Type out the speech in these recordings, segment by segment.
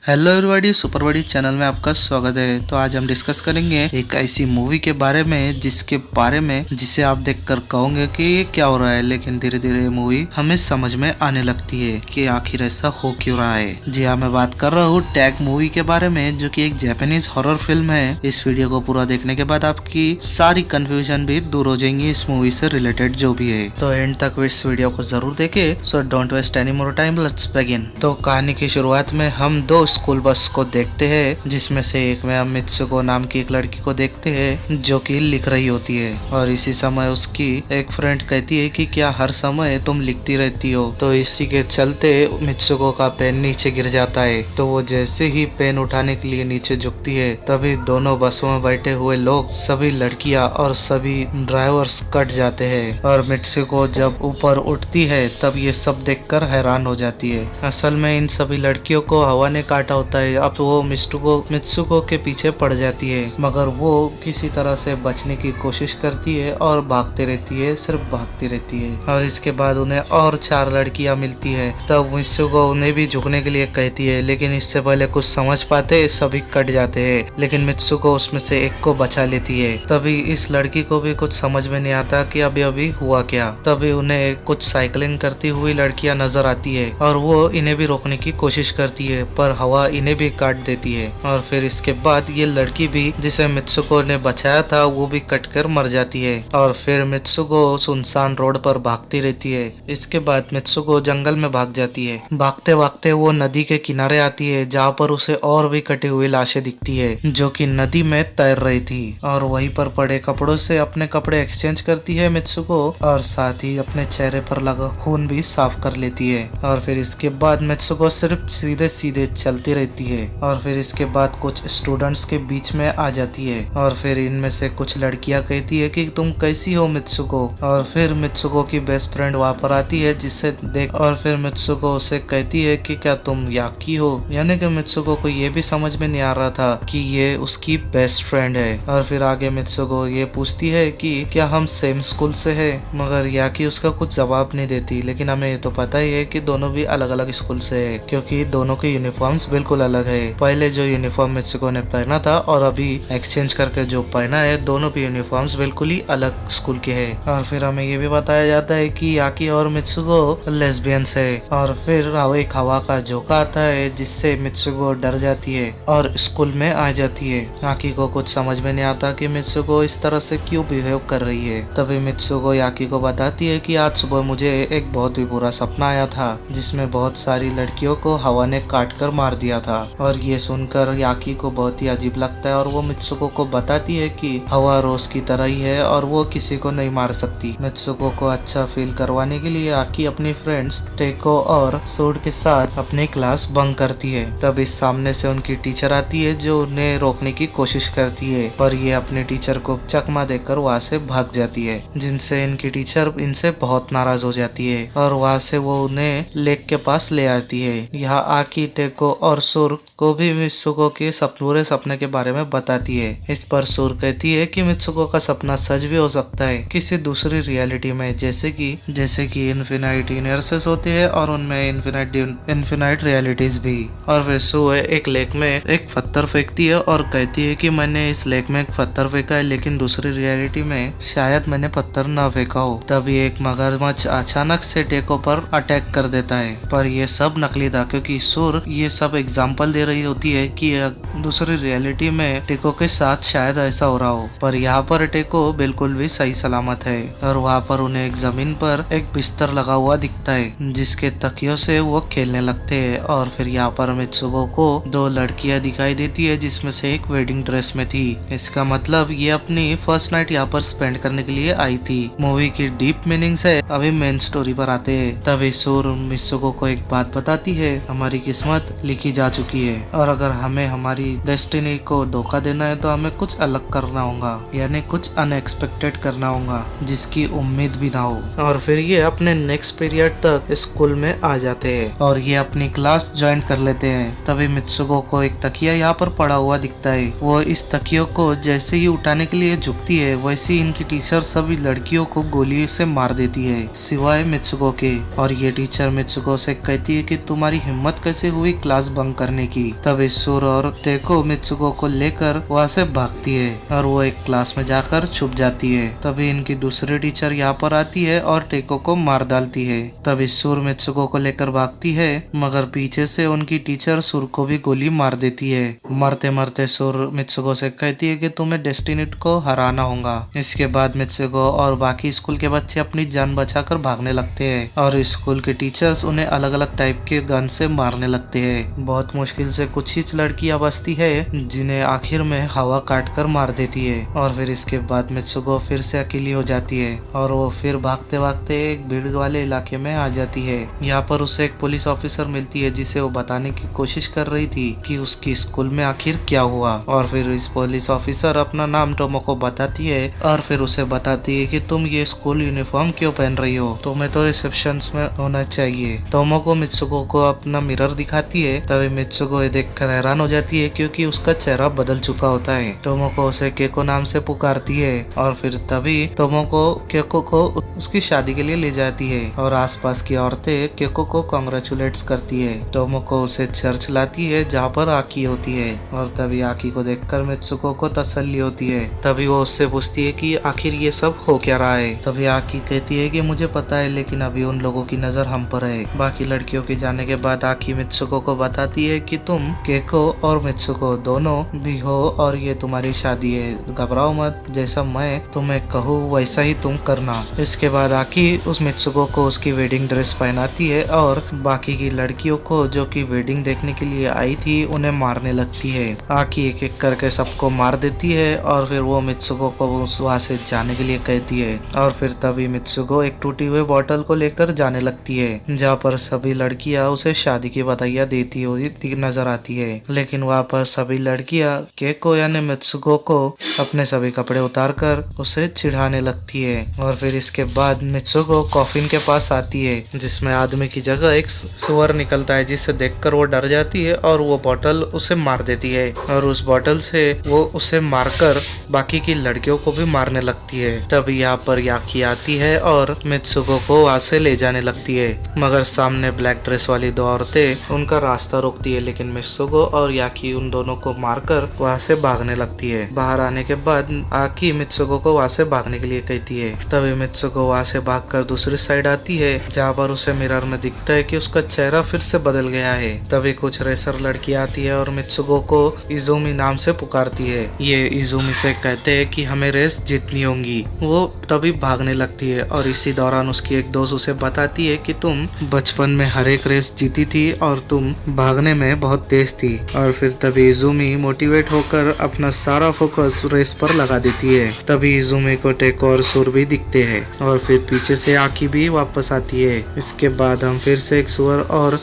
Hello everybody, super बड़ी channel में आपका स्वागत है। तो आज हम डिस्कस करेंगे एक ऐसी मूवी के बारे में जिसे आप देखकर कहोगे कि ये क्या हो रहा है, लेकिन धीरे धीरे ये मूवी हमें समझ में आने लगती है कि आखिर ऐसा हो क्यों रहा है। जी हाँ, मैं बात कर रहा हूँ टैग मूवी के बारे में, जो कि एक जापानीज हॉरर फिल्म है। इस वीडियो को पूरा देखने के बाद आपकी सारी कंफ्यूजन भी दूर हो जाएंगी इस मूवी से रिलेटेड जो भी है। तो एंड तक इस वीडियो को जरूर देखे। So don't waste any more time, let's begin. तो कहानी की शुरुआत में हम दो स्कूल बस को देखते हैं, जिसमें से एक में हम मित्सुको नाम की एक लड़की को देखते हैं जो कि लिख रही होती है। और इसी समय उसकी एक फ्रेंड कहती है कि क्या हर समय तुम लिखती रहती हो। तो इसी के चलते मित्सुको का पेन नीचे गिर जाता है। तो वो जैसे ही पेन उठाने के लिए नीचे झुकती है, तभी दोनों बसों में बैठे हुए लोग, सभी लड़कियां और सभी ड्राइवर्स कट जाते हैं। और मित्सुको जब ऊपर उठती है तब ये सब देखकर हैरान हो जाती है। असल में इन सभी लड़कियों को हवा ने काटा होता है। अब वो मित्सुको के पीछे पड़ जाती है, मगर वो किसी तरह से बचने की कोशिश करती है और भागती रहती है, सिर्फ भागती रहती है। और इसके बाद उन्हें और 4 लड़कियां मिलती है। तब मित्सुको उन्हें भी झुकने के लिए कहती है, लेकिन इससे पहले कुछ समझ पाते सभी कट जाते हैं। लेकिन मित्सुको उसमें से एक को बचा लेती है। तभी इस लड़की को भी कुछ समझ में नहीं आता कि अभी अभी हुआ क्या। तभी उन्हें कुछ साइकिलिंग करती हुई लड़कियां नजर आती है और वो इन्हें भी रोकने की कोशिश करती है, पर हवा इन्हें भी काट देती है। और फिर इसके बाद ये लड़की भी, जिसे मित्सुको ने बचाया था, वो भी कटकर मर जाती है। और फिर मित्सुको सुनसान रोड पर भागती रहती है। इसके बाद मित्सुको जंगल में भाग जाती है। भागते भागते वो नदी के किनारे आती है, जहाँ पर उसे और भी कटी हुई लाशें दिखती है, जो कि नदी में तैर रही थी। और वहीं पर पड़े कपड़ों से अपने कपड़े एक्सचेंज करती है मित्सुको, और साथ ही अपने चेहरे पर लगा खून भी साफ कर लेती है। और फिर इसके बाद मित्सुको सिर्फ सीधे सीधे चलती रहती है। और फिर इसके बाद कुछ स्टूडेंट्स के बीच में आ जाती है। और फिर इनमें से कुछ लड़कियां कहती है कि तुम कैसी हो मित्सुको। और फिर मित्सुको की बेस्ट फ्रेंड वहां पर आती है, जिसे देख और फिर मित्सुको उसे कहती है कि क्या तुम याकी हो। यानी कि मित्सुको को ये भी समझ में नहीं आ रहा था कि ये उसकी बेस्ट फ्रेंड है। और फिर आगे मित्सुको ये पूछती है कि क्या हम सेम स्कूल से है, मगर याकी उसका कुछ जवाब नहीं देती। लेकिन हमें ये तो पता ही है कि दोनों भी अलग अलग स्कूल से है, क्योंकि दोनों के यूनिफॉर्म्स बिल्कुल अलग है। पहले जो यूनिफॉर्म मित्सुको ने पहना था और अभी एक्सचेंज करके जो पहना है, दोनों भी यूनिफॉर्म्स बिल्कुल ही अलग स्कूल के हैं। और फिर हमें ये भी बताया जाता है कि याकी और मित्सुको लेस्बियंस है। और फिर एक हवा का झोंका आता है, जिससे मित्सुको डर जाती है और स्कूल में आ जाती है। याकी को कुछ समझ में नहीं आता कि मित्सुको इस तरह से क्यों बिहेव कर रही है। तभी मित्सुको याकी को बताती है कि आज सुबह मुझे एक बहुत ही बुरा सपना आया था, जिसमें बहुत सारी लड़कियों को हवा ने काट कर मार दिया था। और ये सुनकर याकी को बहुत ही अजीब लगता है और वो मित्सुको को बताती है कि हवा रोज की तरह ही है और वो किसी को नहीं मार सकती। मित्सुको को अच्छा फील करवाने के लिए याकी अपनी फ्रेंड्स टेको और सूड के साथ अपनी क्लास बंक करती है। तब इस सामने से उनकी टीचर आती है, जो उन्हें रोकने की कोशिश करती है, पर ये अपने टीचर को चकमा देकर वहाँ से भाग जाती है, जिनसे इनकी टीचर इनसे बहुत नाराज हो जाती है। और वहाँ से वो उन्हें लेक के पास ले आती है। यहाँ आकी टेको और सुर को भी मित्सुको के पूरे सपने के बारे में बताती है। इस पर सुर कहती है कि मित्सुको का सपना सच भी हो सकता है किसी दूसरी रियलिटी में, जैसे कि इन्फिनाइट यूनिवर्सेस होते हैं और उनमें इन्फिनाइट रियलिटीज भी। और फिर सु एक लेक में एक पत्थर फेंकती है और कहती है कि मैंने इस लेक में एक पत्थर फेंका है, लेकिन दूसरी रियलिटी में शायद मैंने पत्थर न फेंका हो। तभी एक मगरमच्छ अचानक से टेको पर अटैक कर देता है, पर यह सब नकली था, क्योंकि सुर ये सब एग्जाम्पल दे रही होती है कि दूसरी रियलिटी में टेको के साथ शायद ऐसा हो रहा हो। पर यहाँ पर टेको बिल्कुल भी सही सलामत है। और वहाँ पर उन्हें एक जमीन पर एक बिस्तर लगा हुआ दिखता है, जिसके तकियों से वो खेलने लगते हैं। और फिर यहाँ पर मित्सुको को 2 लड़कियां दिखाई देती है, जिसमें से एक वेडिंग ड्रेस में थी। इसका मतलब ये अपनी फर्स्ट नाइट यहाँ पर स्पेंड करने के लिए आई थी। मूवी की डीप मीनिंग्स है। अभी मेन स्टोरी पर आते हैं। तभी सुर मित्सुको को एक बात बताती है, हमारी किस्मत लिखी जा चुकी है और अगर हमें हमारी डेस्टिनी को धोखा देना है तो हमें कुछ अलग करना होगा, यानी कुछ अनएक्सपेक्टेड करना होगा, जिसकी उम्मीद भी ना हो। और फिर ये अपने नेक्स्ट पीरियड तक स्कूल में आ जाते हैं और ये अपनी क्लास ज्वाइन कर लेते हैं। तभी मित्सुको को एक तकिया यहाँ पर पड़ा हुआ दिखता है। वो इस तकियों को जैसे ही उठाने के लिए झुकती है, वैसे ही इनकी टीचर सभी लड़कियों को गोली से मार देती है, सिवाय मित्सुको के। और ये टीचर मित्सुको से कहती है कि तुम्हारी हिम्मत कैसे हुई क्लास बंक करने की। तभी सुर और टेको मित्सुको को लेकर वहाँ से भागती है और वो एक क्लास में जाकर छुप जाती है। तभी इनकी दूसरी टीचर यहाँ पर आती है और टेको को मार डालती है। तभी सुर मित्सुको को लेकर भागती है, मगर पीछे से उनकी टीचर सुर को भी गोली मार देती है। मरते मरते सुर मित्सुको से कहती है कि तुम्हें डेस्टिनी को हराना होगा। इसके बाद मित्सुको और बाकी स्कूल के बच्चे अपनी जान बचाकर भागने लगते हैं और स्कूल के टीचर्स उन्हें अलग अलग टाइप के गन से मारने लगते हैं। बहुत मुश्किल से कुछ ही लड़कियां बचती है जिन्हें आखिर में हवा काट कर मार देती है और फिर इसके बाद मित्सुको फिर से अकेली हो जाती है और वो फिर भागते भागते एक भीड़ वाले इलाके में आ जाती है। यहाँ पर उसे एक पुलिस ऑफिसर मिलती है जिसे वो बताने की कोशिश कर रही थी कि उसकी स्कूल में आखिर क्या हुआ और फिर इस पुलिस ऑफिसर अपना नाम टोमोको बताती है और फिर उसे बताती है कि तुम ये स्कूल यूनिफॉर्म क्यों पहन रही हो, तुम्हें तो रिसेप्शन में होना चाहिए। टोमोको मित्सुको को अपना मिरर दिखाती है। तभी मित्सुको ये देखकर हैरान हो जाती है क्योंकि उसका चेहरा बदल चुका होता है। टोमोको उसे केको नाम से पुकारती है और फिर तभी टोमोको केको को उसकी शादी के लिए ले जाती है और आसपास की औरतें केको को कांग्रेचुलेट्स करती है। टोमोको उसे चर्च लाती है जहाँ पर आकी होती है और तभी आकी को देखकर मित्सुको को तसल्ली होती है। तभी वो उससे पूछती है कि आखिर ये सब हो क्या रहा है। तभी आकी कहती है कि मुझे पता है, लेकिन अभी उन लोगों की नजर हम पर है। बाकी लड़कियों के जाने के बाद आकी मित्सुको को बताती है कि तुम केको और मित्सुको दोनों भी हो और ये तुम्हारी शादी है, घबराओ मत, जैसा मैं तुम्हें कहूँ वैसा ही तुम करना। इसके बाद आकी उस मित्सुको को उसकी वेडिंग ड्रेस पहनाती है और बाकी की लड़कियों को जो कि वेडिंग देखने के लिए आई थी उन्हें मारने लगती है। आकी एक एक करके सबको मार देती है और फिर वो मित्सुको को वहाँ से जाने के लिए कहती है और फिर तभी मित्सुको एक टूटी हुई बोतल को लेकर जाने लगती है जहाँ पर सभी लड़कियां उसे शादी की बधाइयां देती हुई नजर आती है। लेकिन वहाँ पर सभी लड़कियां केको यानी मित्सुको को अपने सभी कपड़े उतारकर उसे चिढ़ाने लगती है और फिर इसके बाद मित्सुको कॉफिन के पास आती है जिसमें आदमी की जगह एक सुअर निकलता है, जिसे देखकर वो डर जाती है और वो बोतल उसे मार देती है और उस बोतल से वो उसे मारकर बाकी की लड़कियों को भी मारने लगती है। तभी यहाँ पर याकी आती है और मित्सुको को वहाँ से ले जाने लगती है, मगर सामने ब्लैक ड्रेस वाली दो औरतें उनका रास्ता रोकती है। लेकिन मित्सुको और याकी उन दोनों को मारकर वहाँ से भागने लगती है। बाहर आने के बाद आकी मित्सुको को वहाँ से भागने के लिए कहती है। तभी मित्सुको वहाँ से भागकर दूसरी साइड आती है जहाँ पर उसे मिरर में दिखता है कि उसका चेहरा फिर से बदल गया है। तभी कुछ रेसर लड़की आती है और मित्सुको को इजुमी नाम से पुकारती है। ये इजुमी से कहते हैं कि हमें रेस जीतनी होगी। वो तभी भागने लगती है और इसी दौरान उसकी एक दोस्त उसे बताती है कि तुम बचपन में हर एक रेस जीती थी और तुम भागने में बहुत तेज थी। और फिर तभी इजुमी मोटिवेट होकर अपना सारा फोकस रेस पर लगा देती है। तभी इजुमी को टेको और सुर भी दिखते हैं और फिर पीछे से आकी भी वापस आती है। इसके बाद हम फिर से एक सुअर और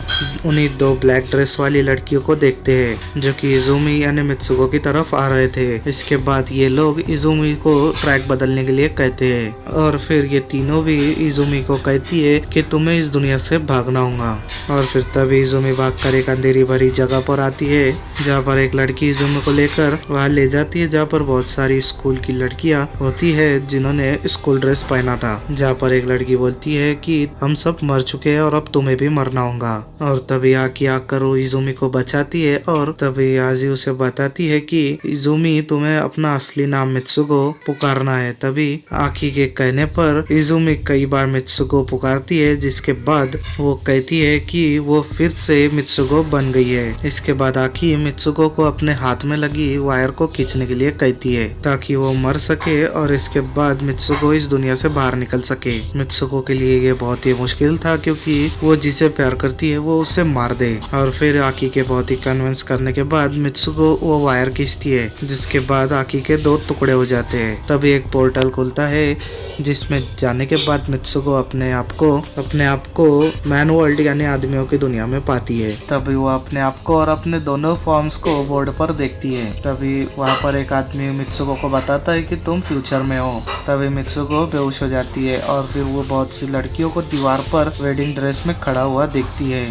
उन्हीं दो ब्लैक ड्रेस वाली लड़कियों को देखते हैं जो कि इजुमी यानी मित्सुको की तरफ आ रहे थे। इसके बाद ये लोग इजुमी को ट्रैक बदलने के लिए कहते हैं और फिर ये तीनों भी इजुमी को कहती है कि तुम्हें इस दुनिया से भागना होगा। और फिर तभी इजुमी भागकर एक अंधेरी भरी जगह पर आती है जहाँ पर एक लड़की इजुमी को लेकर वहाँ ले जाती है जहाँ पर बहुत सारी स्कूल की लड़कियाँ होती है जिन्होंने स्कूल ड्रेस पहना था। जहाँ पर एक लड़की बोलती है कि हम सब मर चुके हैं और अब तुम्हें भी मरना होगा। और तभी आकी आकर वो इजुमी को बचाती है और तभी आजी उसे बताती है कि इजुमी तुम्हें अपना असली नाम मित्सुको पुकारना है। तभी आकी के कहने पर इजुमी कई बार मित्सुको पुकारती है, जिसके बाद वो कहती है कि वो फिर से मित्सुको बन गई है। इसके बाद आकी मित्सुको को अपने हाथ में लगी वायर को खींचने के लिए कहती है ताकि वो मर सके और इसके बाद मित्सुको इस दुनिया से बाहर निकल सके। मित्सुको के लिए ये बहुत ही मुश्किल था क्योंकि वो जिसे प्यार करती है वो उसे मार दे। और फिर आकी के बहुत ही कन्विंस करने के बाद मित्सुको वो वायर खींचती है, जिसके बाद आकी के दो टुकड़े हो जाते हैं। तभी एक पोर्टल खुलता है जिसमें जाने के बाद मित्सुको अपने आप को मैन वर्ल्ड यानी आदमियों की दुनिया में पाती है। तभी वो अपने आप को और अपने दोनों फॉर्म्स को बोर्ड पर देखती है। तभी वहाँ पर एक आदमी मित्सुको को बताता है कि तुम फ्यूचर में हो। तभी मित्सुको बेहोश हो जाती है और फिर वो बहुत सी लड़कियों को दीवार पर वेडिंग ड्रेस में खड़ा हुआ देखती है।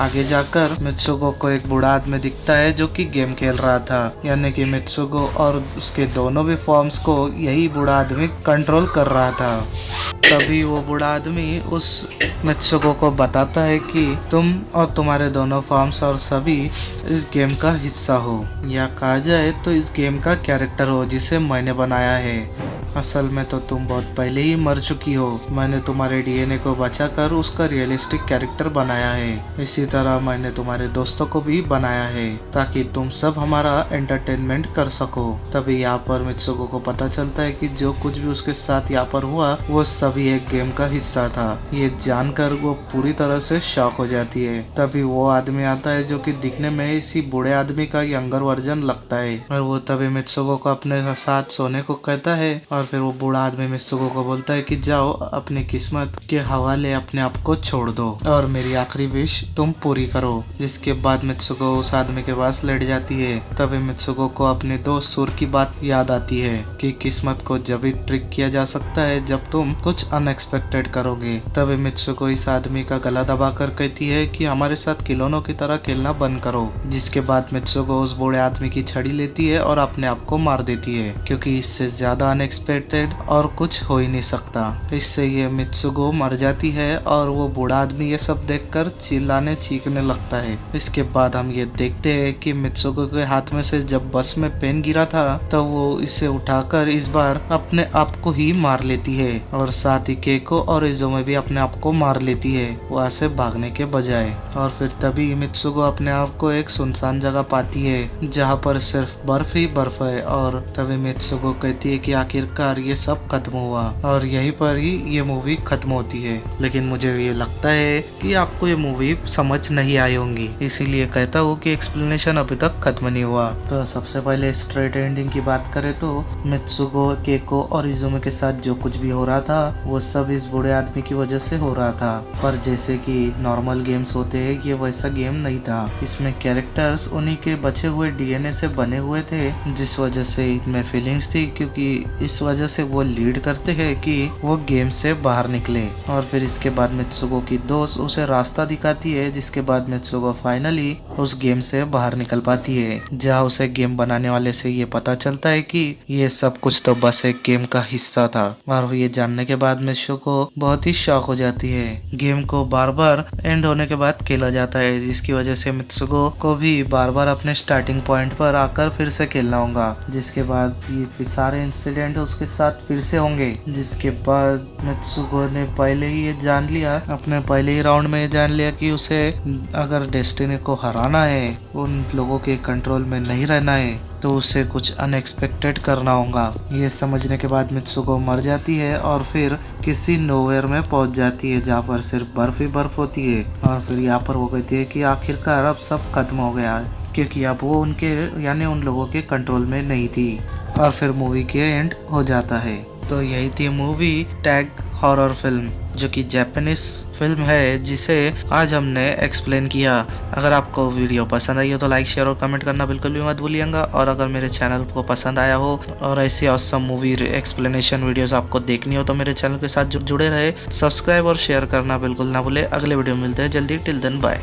आगे जाकर मित्सुको को एक बूढ़ा आदमी दिखता है जो कि गेम खेल रहा था, यानी कि मित्सुको और उसके दोनों भी फॉर्म्स को यही बूढ़ा आदमी कंट्रोल कर रहा था। तभी वो बूढ़ा आदमी उस मित्सुको को बताता है कि तुम और तुम्हारे दोनों फॉर्म्स और सभी इस गेम का हिस्सा हो, या कहा जाए तो इस गेम का कैरेक्टर हो जिसे मैंने बनाया है। असल में तो तुम बहुत पहले ही मर चुकी हो। मैंने तुम्हारे डीएनए को बचाकर उसका रियलिस्टिक कैरेक्टर बनाया है। इसी तरह मैंने तुम्हारे दोस्तों को भी बनाया है ताकि तुम सब हमारा एंटरटेनमेंट कर सको। तभी यहाँ पर मित्सुको को पता चलता है कि जो कुछ भी उसके साथ यहाँ पर हुआ वो सभी एक गेम का हिस्सा था। ये जानकर वो पूरी तरह से शॉक हो जाती है। तभी वो आदमी आता है जो कि दिखने में इसी बूढ़े आदमी का यंगर वर्जन लगता है, और वो तभी मित्सुको को अपने साथ सोने को कहता है। और फिर वो बूढ़ा आदमी मित्सुको को बोलता है कि जाओ अपनी किस्मत के हवाले अपने आप को छोड़ दो और मेरी आखिरी विश तुम पूरी करो। जिसके बाद मित्सुको उस आदमी के पास लेट जाती है। तभी मित्सुको को अपने दोस्त सुर की बात याद आती है कि किस्मत को जब भी ट्रिक किया जा सकता है जब तुम कुछ अनएक्सपेक्टेड करोगे। तभी मित्सुको इस आदमी का गला दबाकर कहती है कि हमारे साथ खिलौनों की तरह खेलना बंद करो। जिसके बाद मित्सुको उस बूढ़े आदमी की छड़ी लेती है और अपने आप को मार देती है, क्योंकि इससे ज्यादा अनएक्सपेक्टेड और कुछ हो ही नहीं सकता। इससे ये मित्सुको मर जाती है और वो बूढ़ा आदमी ये सब देखकर चिल्लाने चीखने लगता है। इसके बाद हम ये देखते हैं कि मित्सुको के हाथ में से जब बस में पेन गिरा था तो वो इसे उठाकर इस बार अपने आप को ही मार लेती है, और साथ ही केको और इज़ुमे भी अपने आप को मार लेती है वहाँ से भागने के बजाय। और फिर तभी मित्सुको अपने आप को एक सुनसान जगह पाती है जहाँ पर सिर्फ बर्फ ही बर्फ है। और तभी मित्सुको कहती है कि आखिरकार ये सब खत्म हुआ, और यहीं पर ही ये मूवी खत्म होती है। लेकिन मुझे ये लगता है कि आपको ये मूवी समझ नहीं आई होंगी, इसीलिए कहता हूँ कि एक्सप्लेनेशन अभी तक खत्म नहीं हुआ। तो सबसे पहले स्ट्रेट एंडिंग की बात करें तो मित्सुको, केको और इज़ुमे के साथ जो कुछ भी हो रहा था वो सब इस बूढ़े आदमी की वजह से हो रहा था। पर जैसे कि नॉर्मल गेम्स होते हैं ये वैसा गेम नहीं था। इसमें कैरेक्टर्स उन्हीं के बचे हुए डीएनए से बने हुए थे, जिस वजह से इनमें फीलिंग्स थी, क्योंकि इस वजह से वो लीड करते हैं कि वो गेम से बाहर निकले। और फिर इसके बाद मित्सुको की दोस्त उसे रास्ता दिखाती है, जिसके बाद मित्सुको फाइनली उस गेम से बाहर निकल पाती है, जहाँ उसे गेम बनाने वाले से ये पता चलता है कि ये सब कुछ तो बस एक गेम का हिस्सा था। और ये जानने के बाद मित्सुको बहुत ही शॉक हो जाती है। गेम को बार बार एंड होने के बाद खेला जाता है, जिसकी वजह से मित्सुको को भी बार बार अपने स्टार्टिंग पॉइंट पर आकर फिर से खेलना होगा। जिसके बाद ये सारे इंसिडेंट उसके साथ फिर से होंगे। जिसके बाद मित्सुको ने पहले ही ये जान लिया, अपने पहले ही राउंड में ये जान लिया कि उसे अगर डेस्टिनी को हराना है, उन लोगों के कंट्रोल में नहीं रहना है, तो उसे कुछ अनएक्सपेक्टेड करना होगा। ये समझने के बाद मित्सुको मर जाती है और फिर किसी नोवेयर में पहुंच जाती है जहाँ पर सिर्फ बर्फ ही बर्फ होती है। और फिर यहाँ पर वो कहती है कि आखिरकार अब सब खत्म हो गया है, क्योंकि अब वो उनके यानी उन लोगों के कंट्रोल में नहीं थी। और फिर मूवी के एंड हो जाता है। तो यही थी मूवी टैग हॉरर फिल्म, जो कि जापानीज फिल्म है, जिसे आज हमने एक्सप्लेन किया। अगर आपको वीडियो पसंद आई हो तो लाइक, शेयर और कमेंट करना बिल्कुल भी मत भूलिएगा। और अगर मेरे चैनल को पसंद आया हो और ऐसी ऑसम मूवी एक्सप्लेनेशन वीडियोस आपको देखनी हो तो मेरे चैनल के साथ जुड़े रहे। सब्सक्राइब और शेयर करना बिल्कुल ना भूले। अगले वीडियो में मिलते हैं जल्दी। Till then bye.